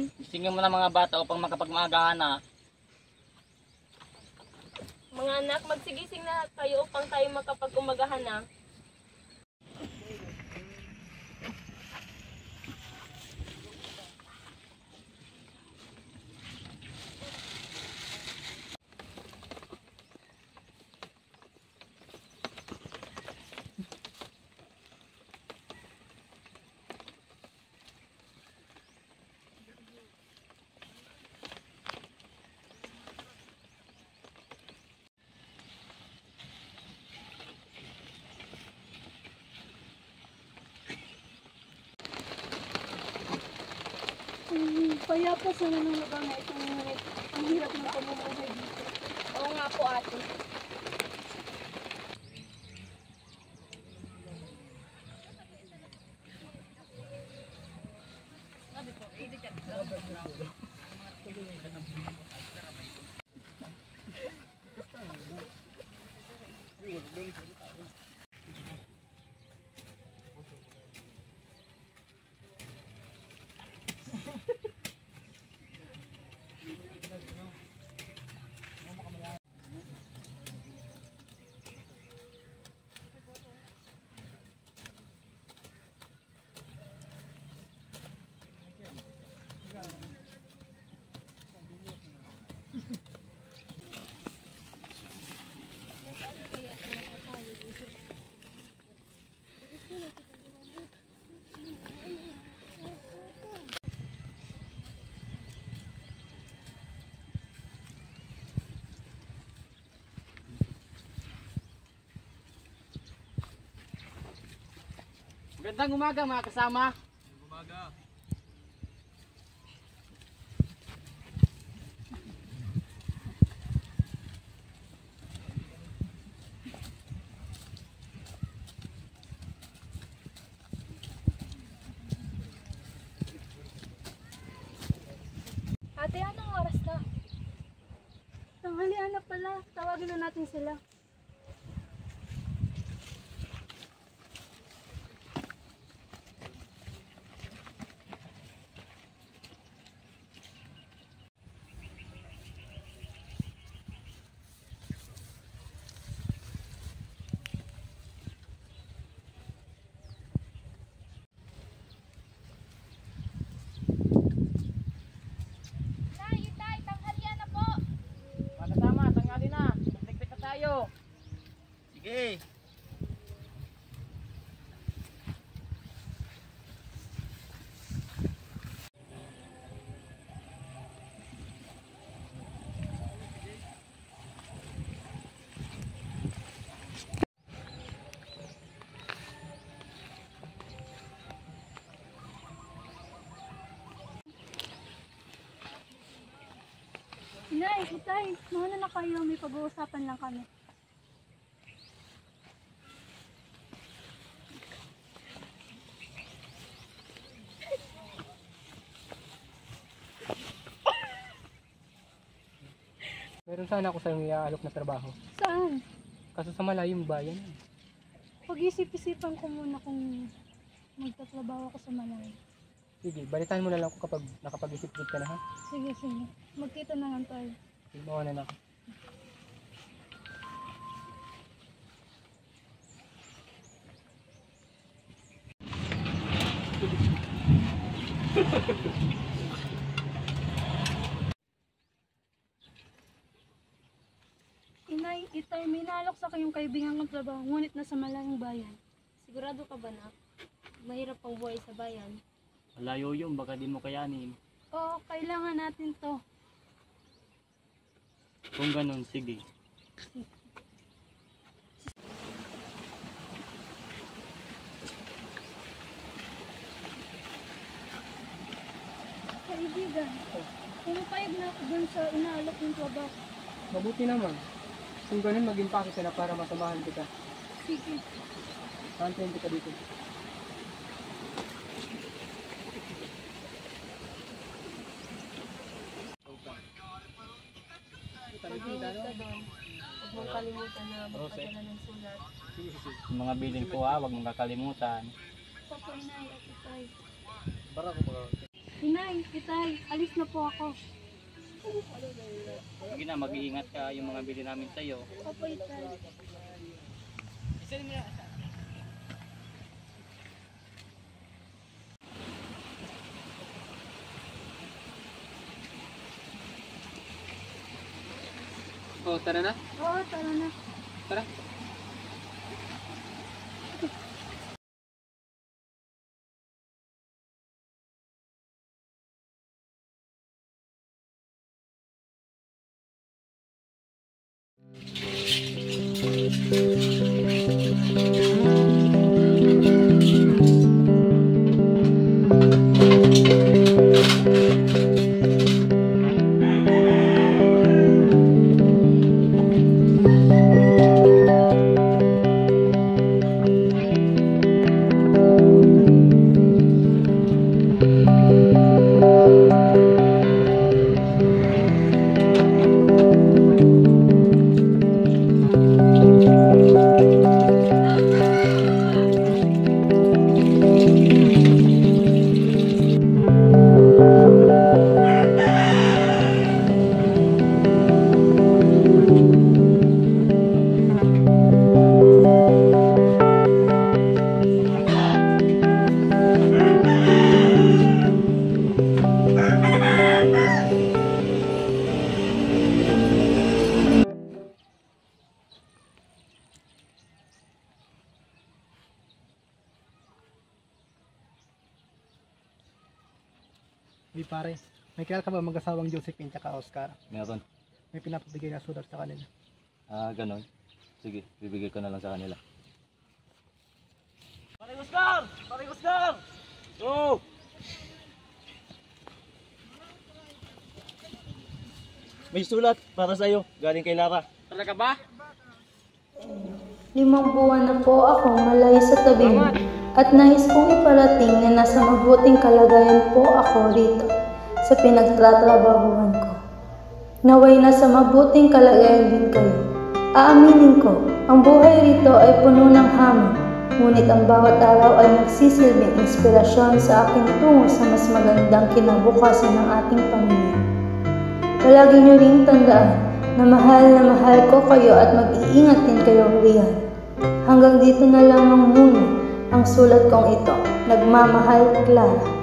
natin. Gisingin mo na mga bata upang makapagmaagahan na. Mga anak, magsigising na kayo upang tayo makapag-umagahan na. Kaya pa sana nung lugar na ito, ngunit ang hirap ng pamumuhay dito. Oo nga po, ate. Magandang umaga mga kasama. Umaga. Ate, anong oras na? Tanghalian na pala. Tawagin na natin sila. Mga kasama, tanghali na. Magligpit na tayo. Sige. Inay, itay, mauna na kayo. May pag-uusapan lang kami. Meron sana ako sa iyong iaalok na trabaho. Saan? Kaso sa malayong bayan. Pag-isip-isipan ko muna kung magtatrabaho ako sa Malay. Sige, balitaan mo na lang ako kapag nakapag-isip-isip ka na ha. Sige, sige. Magkita na lang tayo. Sige, mauna na ako. Inay, itay, may naalok sa kayong kaibigan kong trabaho, ngunit nasa malayong bayan. Sigurado ka ba, nak? Mahirap ang buhay sa bayan. Malayo yun, baka di mo kayanin. Oo, kailangan natin to. Kung ganun, sige. Kaibigan, pumapayag na ako dun sa inaalok ng trabaho. Mabuti naman. Kung ganun, mag-impake ka na para masamahan kita. Sige. Hantayin kita dito. Mag-ingat ka doon. Huwag mong kalimutan na magpadala ng sulat. Yung mga bilin ko ha, huwag mong kakalimutan. Papa, inay, at itay. Para ko mga Inay, itay, alis na po ako. Sige na, mag-iingat ka yung mga bili namin sa'yo. Opo, itay. Oh, tara na. Oo, tara na. Tara. Di pare, may kilala ka ba mag-asawang Josephine tsaka Oscar? Meron. May pinapabigay na sulat sa kanila. Ah, ganon. Sige, bibigay ko na lang sa kanila. Pare Oscar! Pare Oscar! Go! May sulat para sa'yo, galing kay Lara. Talaga ba? 5 buwan na po akong malay sa tabi mo at nais kong iparating na nasa mabuting kalagayan po ako rito sa pinagtatrabahuhan ko. Naway nasa mabuting kalagayan din kayo. Aaminin ko, ang buhay rito ay puno ng hamon, ngunit ang bawat araw ay nagsisilbing inspirasyon sa akin tungo sa mas magandang kinabukasan ng ating pamilya. Palagi niyo ring tandaan na mahal ko kayo at mag-iingat din kayong riyan. Hanggang dito na lamang muna ang sulat kong ito. Nagmamahal, Clara.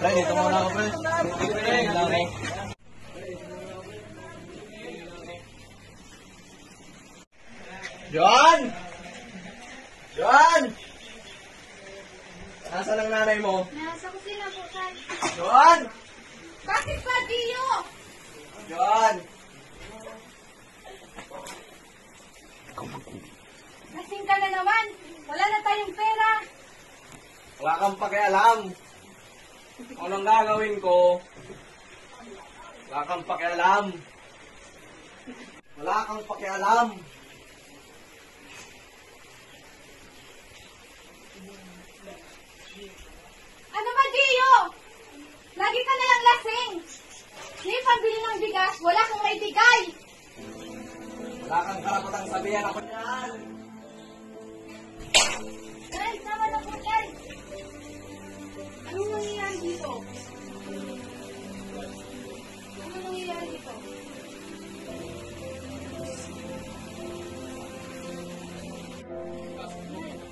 Pre, dito muna ako, pre. Joan! Joan! Nasaan ang nanay mo? Nasa kusina po, tay. Joan! Bakit ba, Dio? Joan! Lasing ka na naman. Wala na tayong pera. Wala kang pakialam. Kung anong gagawin ko, wala kang pakialam. Wala kang pakialam. Ano ba, Dio? Lagi ka na lang lasing. May pambili ng bigas, wala kang maibigay. Wala kang karapatang sabihan ako yan. Tay, tama na po, tay. Anong nangyayari dito? Anong nangyayari dito?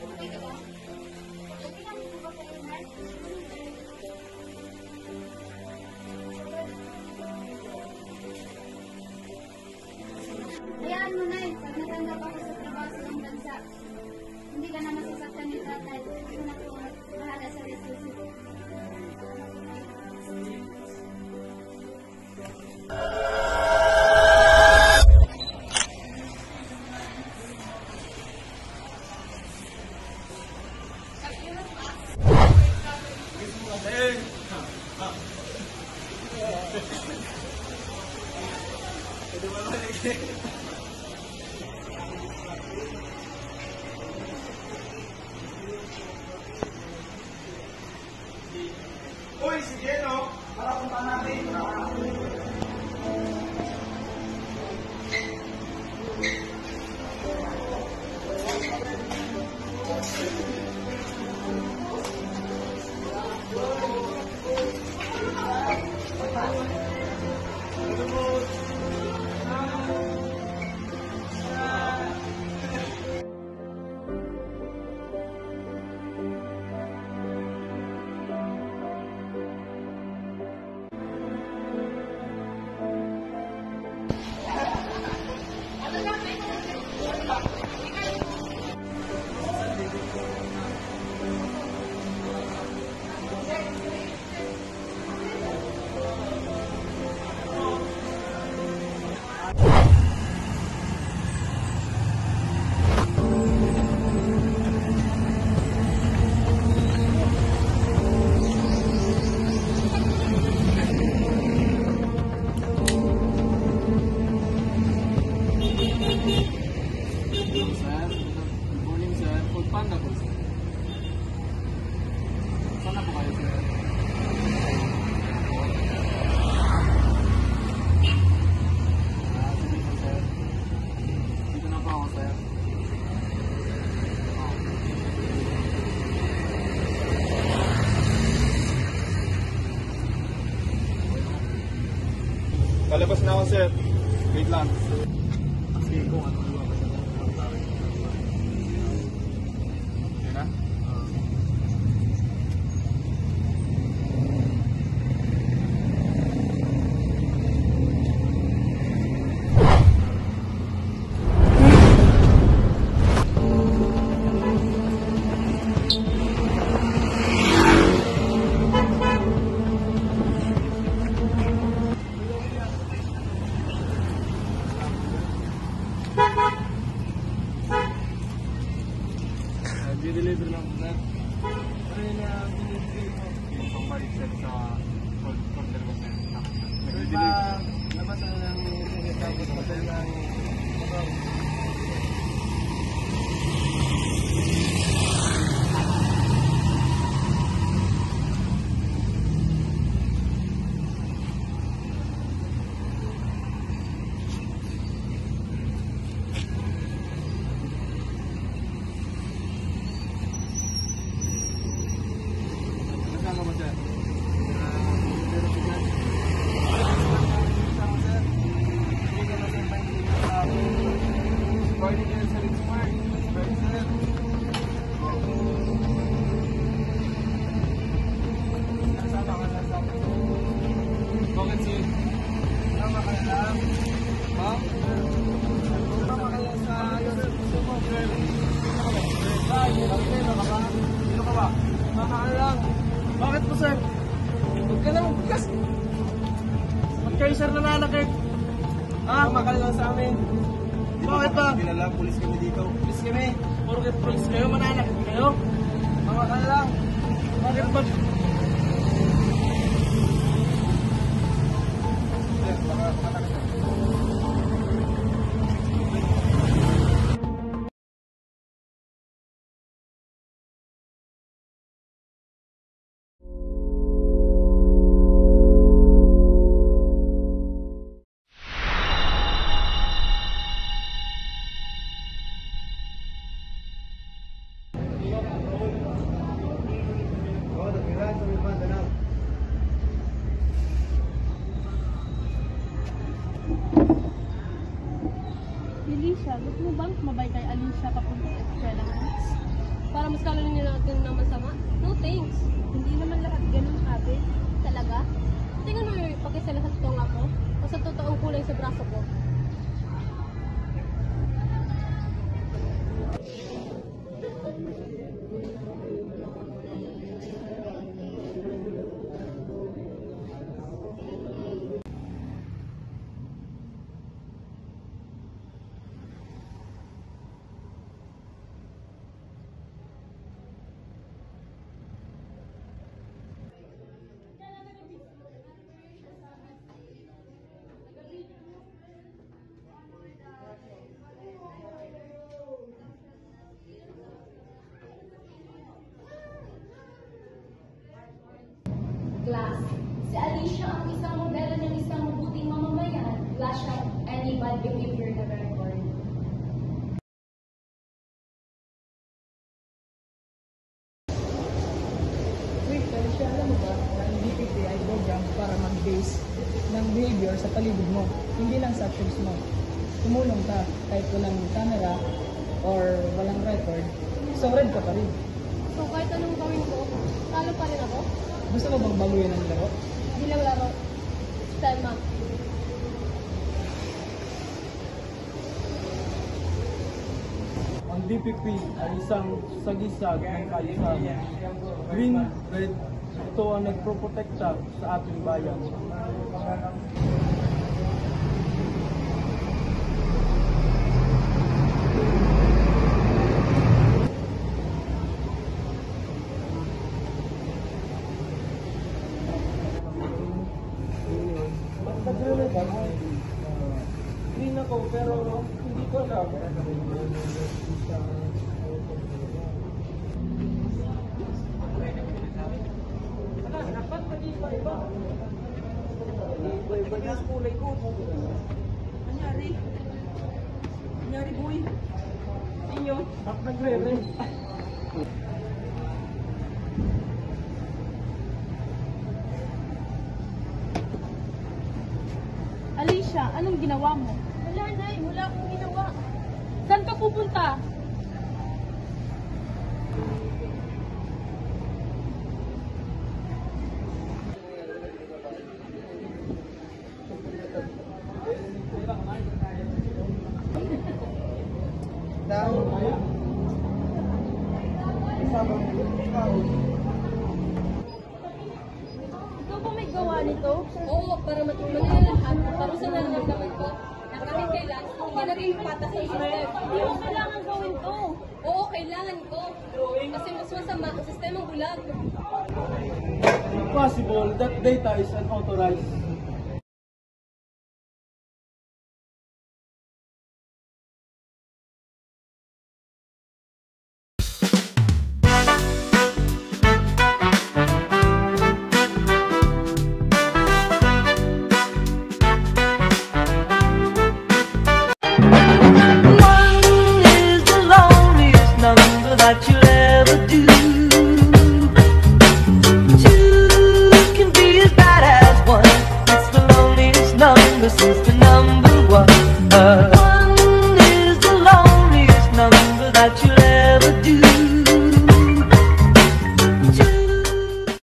Okay ka ba? Okay lang po ba kayo, Nay? Kaya Uy, sige, no? Para punta natin. Lalabas na ako, sir. Wait lang. Yan na? Di-deliver lang po, sir. Ano yun na delivery po? Yung pang-balik, sir, sa order ko, sir. Nag-deliver. Nabasa na lang yung sinitapos ko, sir, ng motor. Kasama mo, sir? Pero po, sir. Kasama, sir. Hindi ko na, sir, pwede kayo sa Ritzmark. Pwede, sir. Kasama ka, sir. Bakit, sir? Kasama ka na lang. Ha? Kasama ka lang sa gusto mo, sir. Sino ka ba? Kasama ka lang. Bakit po, sir? Huwag ka na magbukas. Ba't kayo, sir, nananakit? Makal lang sa amin. Bakit ba? Pinala, pulis kami dito. Pulis kami? Puro kayo pulis kayo, mananakit kayo? Makal lang. Bakit ba? Sir, baka matakot. Alicia, gusto mo bang mabay kay Alicia papunta sa eskwela Hans? Para mas kalanin niya natin naman sama? No thanks. Hindi naman lahat ganun, ate. Talaga? Tingnan mo yung pakisalasat ko nga ako o sa totoong kulay sa braso ko. class. Si Alicia ang isang modelo ng isang mabuting mamamayan. Wala siyang any bad behavior na record. Wait, Alicia, alam mo ba na ang DPT ay program para mag-base ng behavior sa paligid mo, hindi lang sa actions mo. Tumulong ka kahit walang camera or walang record, so red ka pa rin. So kahit anong gawin ko, talo pa rin ako. Gusto mo bang baguhin ang laro? Bilang laro. Telma. Ang DPP ay isang sagisag ng kaayusan. Green, red, ito ang nagproprotekta sa ating bayan. Green ako pero hindi ko alam. Dapat mag-iba-iba. Iba-iba na ang kulay ko. Anyari? Anyari, boy? Inyo? Bakit nagre-red? Alicia, anong ginawa mo? Wala, Nay. Wala akong ginawa. Saan ka pupunta? Ikaw ba may gawa nito? Oo, para matuman nila lahat. Para sa nararamdaman ko, na kahit kailan, hindi naging patas sa system. Hindi mo kailangan gawin to. Oo, kailangan ko. Kasi mas masama ang sistemang bulag. Possible that data is unauthorized. That you'll ever do. Two can be as bad as one. It's the loneliest number since the number